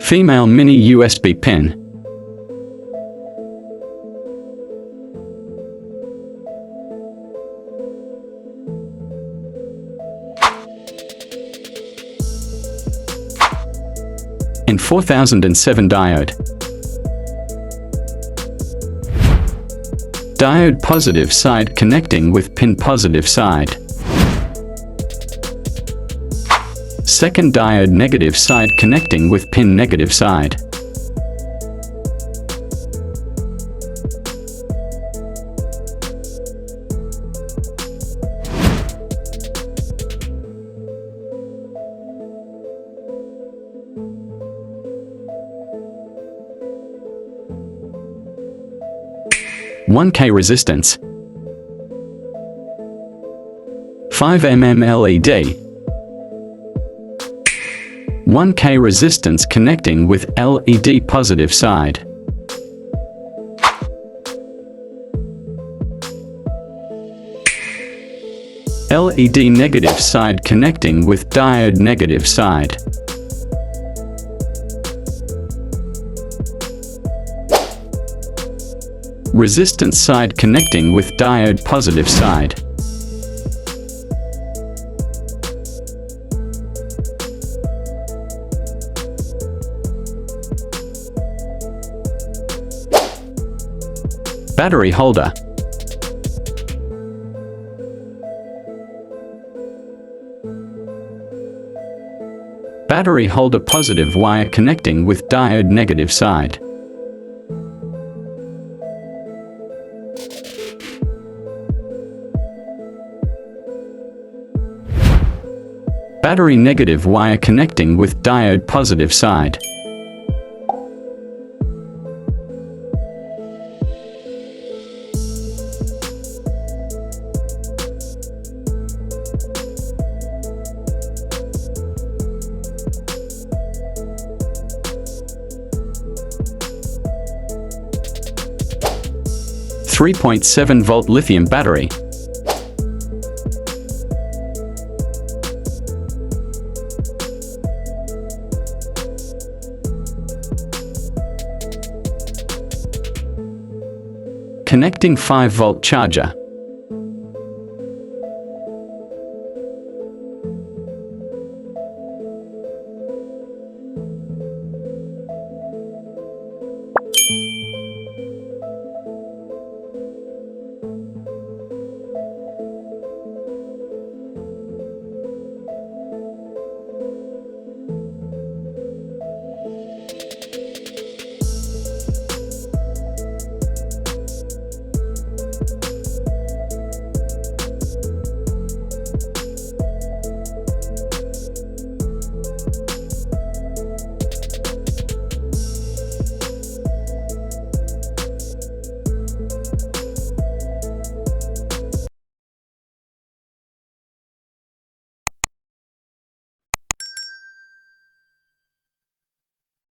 Female mini USB pin. In 4007 diode. Diode positive side connecting with pin positive side. Second diode negative side connecting with pin negative side. K resistance. 5 mm LED. 1K resistance connecting with LED positive side. LED negative side connecting with diode negative side. Resistance side connecting with diode positive side. Battery holder. Battery holder positive wire connecting with diode negative side. Battery negative wire connecting with diode positive side. .7 lithium battery. Connecting 5-volt charger.